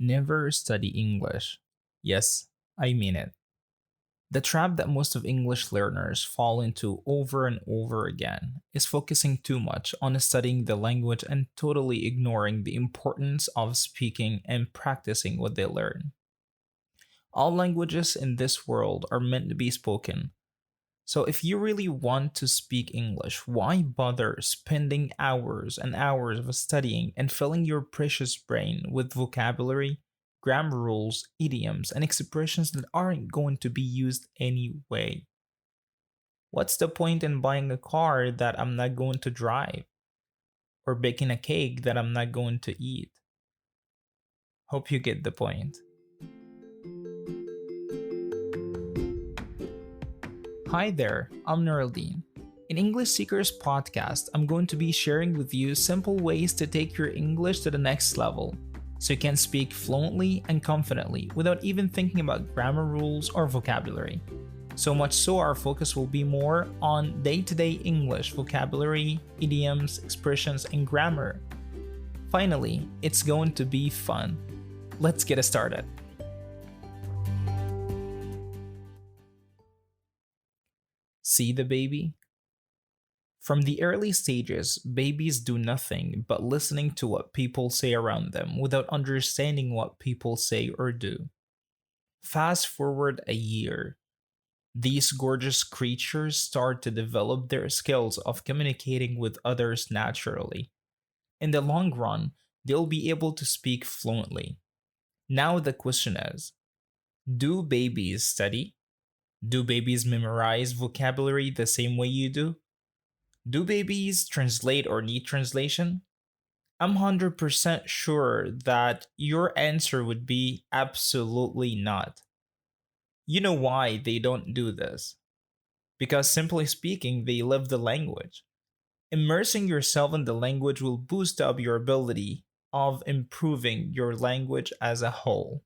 Never study English. Yes, I mean it. The trap that most of English learners fall into over and over again is focusing too much on studying the language and totally ignoring the importance of speaking and practicing what they learn. All languages in this world are meant to be spoken. So if you really want to speak English, why bother spending hours and hours of studying and filling your precious brain with vocabulary, grammar rules, idioms, and expressions that aren't going to be used anyway? What's the point in buying a car that I'm not going to drive or baking a cake that I'm not going to eat? Hope you get the point. Hi there, I'm Neraldine. In English Seekers podcast, I'm going to be sharing with you simple ways to take your English to the next level so you can speak fluently and confidently without even thinking about grammar rules or vocabulary. So much so, our focus will be more on day to day English vocabulary, idioms, expressions, and grammar. Finally, it's going to be fun. Let's get started. See the baby? From the early stages, babies do nothing but listening to what people say around them without understanding what people say or do. Fast forward a year, these gorgeous creatures start to develop their skills of communicating with others naturally. In the long run, they'll be able to speak fluently. Now the question is, do babies study? Do babies memorize vocabulary the same way you do? Do babies translate or need translation? I'm 100% sure that your answer would be absolutely not. You know why they don't do this? Because simply speaking, they live the language. Immersing yourself in the language will boost up your ability of improving your language as a whole.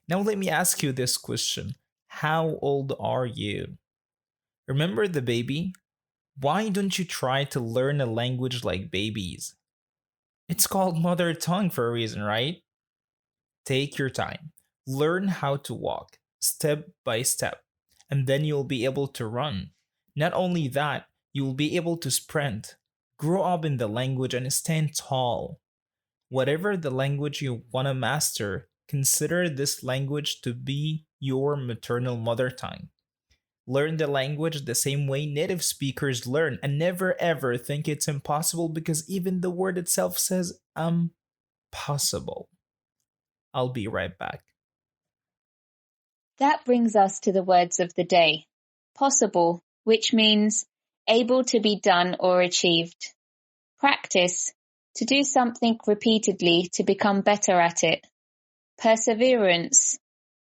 Now, let me ask you this question. How old are you? Remember the baby? Why don't you try to learn a language like babies? It's called mother tongue for a reason, right? Take your time. Learn how to walk step by step, and then you'll be able to run. Not only that, you'll be able to sprint, grow up in the language, and stand tall. Whatever the language you want to master, consider this language to be your maternal mother tongue. Learn the language the same way native speakers learn and never ever think it's impossible because even the word itself says possible. I'll be right back. That brings us to the words of the day. Possible, which means able to be done or achieved. Practice, to do something repeatedly to become better at it. Perseverance,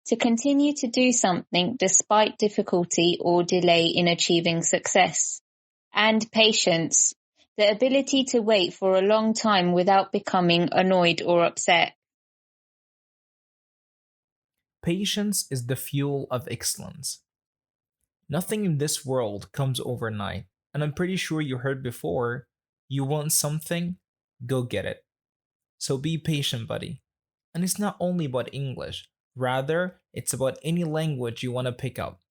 to continue to do something despite difficulty or delay in achieving success. And patience, the ability to wait for a long time without becoming annoyed or upset. Patience is the fuel of excellence. Nothing in this world comes overnight, and I'm pretty sure you heard before you want something, go get it. So be patient, buddy. And it's not only about English, rather, it's about any language you want to pick up.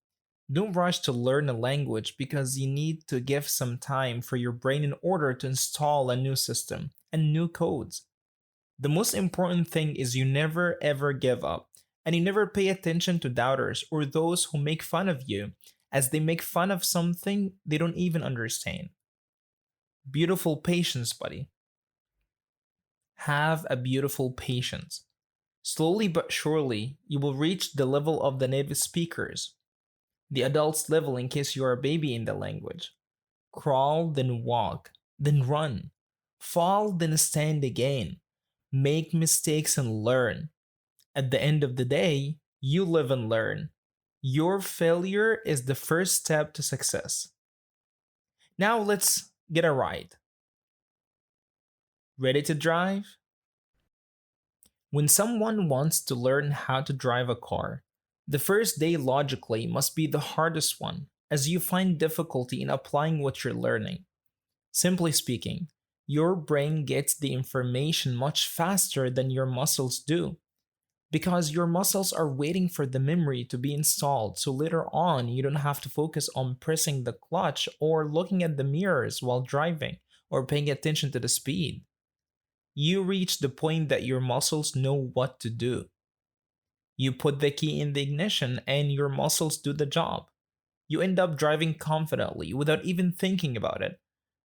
Don't rush to learn a language because you need to give some time for your brain in order to install a new system and new codes. The most important thing is you never ever give up and you never pay attention to doubters or those who make fun of you as they make fun of something they don't even understand. Beautiful patience, buddy. Have a beautiful patience. Slowly but surely, you will reach the level of the native speakers, the adults level in case you are a baby in the language. Crawl, then walk, then run. Fall, then stand again. Make mistakes and learn. At the end of the day, you live and learn. Your failure is the first step to success. Now let's get a ride. Ready to drive? When someone wants to learn how to drive a car, the first day logically must be the hardest one, as you find difficulty in applying what you're learning. Simply speaking, Your brain gets the information much faster than your muscles do because your muscles are waiting for the memory to be installed so later on you don't have to focus on pressing the clutch or looking at the mirrors while driving or paying attention to the speed. You reach the point that your muscles know what to do. You put the key in the ignition and your muscles do the job. You end up driving confidently without even thinking about it.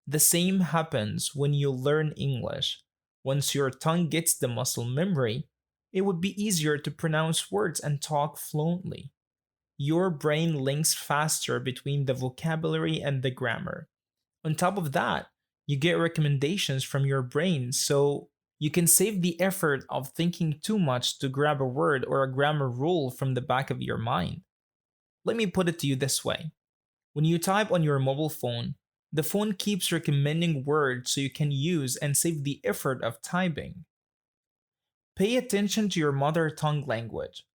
The same happens when you learn English. Once your tongue gets the muscle memory, it would be easier to pronounce words and talk fluently. Your brain links faster between the vocabulary and the grammar. On top of that, you get recommendations from your brain so you can save the effort of thinking too much to grab a word or a grammar rule from the back of your mind. Let me put it to you this way. When you type on your mobile phone, the phone keeps recommending words so you can use and save the effort of typing. Pay attention to your mother tongue language.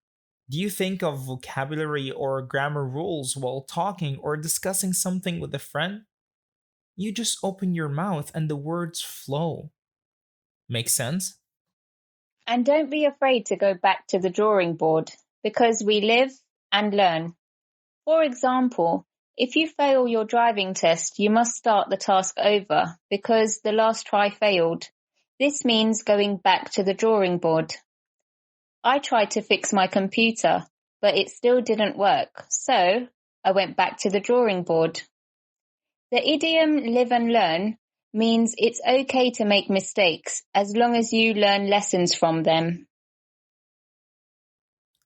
Do you think of vocabulary or grammar rules while talking or discussing something with a friend? You just open your mouth and the words flow. Make sense? And don't be afraid to go back to the drawing board because we live and learn. For example, if you fail your driving test, you must start the task over because the last try failed. This means going back to the drawing board. I tried to fix my computer, but it still didn't work, so I went back to the drawing board. The idiom live and learn means it's okay to make mistakes as long as you learn lessons from them.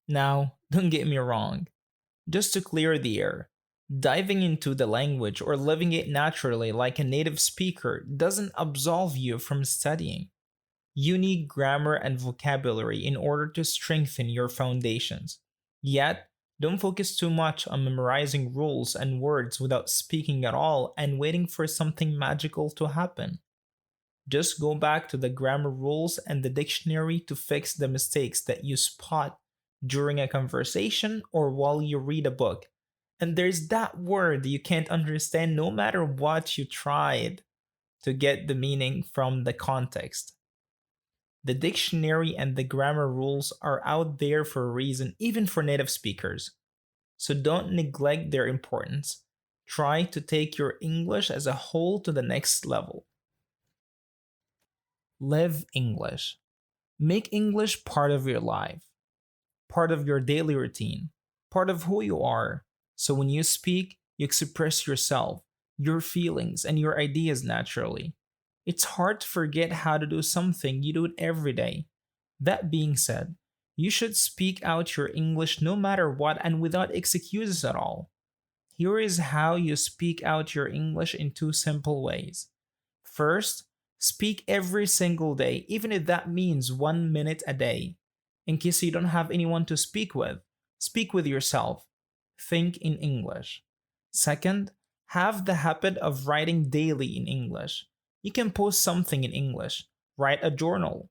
Now, don't get me wrong. Just to clear the air, diving into the language or living it naturally like a native speaker doesn't absolve you from studying. You need grammar and vocabulary in order to strengthen your foundations. Yet, don't focus too much on memorizing rules and words without speaking at all and waiting for something magical to happen. Just go back to the grammar rules and the dictionary to fix the mistakes that you spot during a conversation or while you read a book. And there's that word you can't understand no matter what you tried to get the meaning from the context. The dictionary and the grammar rules are out there for a reason, even for native speakers. So don't neglect their importance. Try to take your English as a whole to the next level. Live English. Make English part of your life, part of your daily routine, part of who you are. So when you speak, you express yourself, your feelings, and your ideas naturally. It's hard to forget how to do something you do it every day. That being said, you should speak out your English no matter what and without excuses at all. Here is how you speak out your English in two simple ways. First, speak every single day, even if that means 1 minute a day. In case you don't have anyone to speak with yourself. Think in English. Second, have the habit of writing daily in English. You can post something in English, write a journal,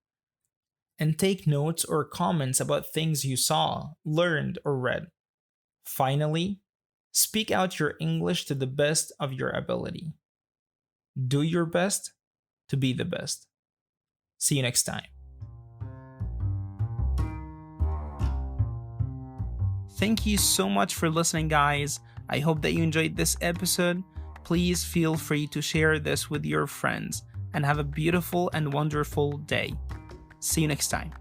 and take notes or comments about things you saw, learned, or read. Finally, speak out your English to the best of your ability. Do your best to be the best. See you next time. Thank you so much for listening, guys. I hope that you enjoyed this episode. Please feel free to share this with your friends and have a beautiful and wonderful day. See you next time.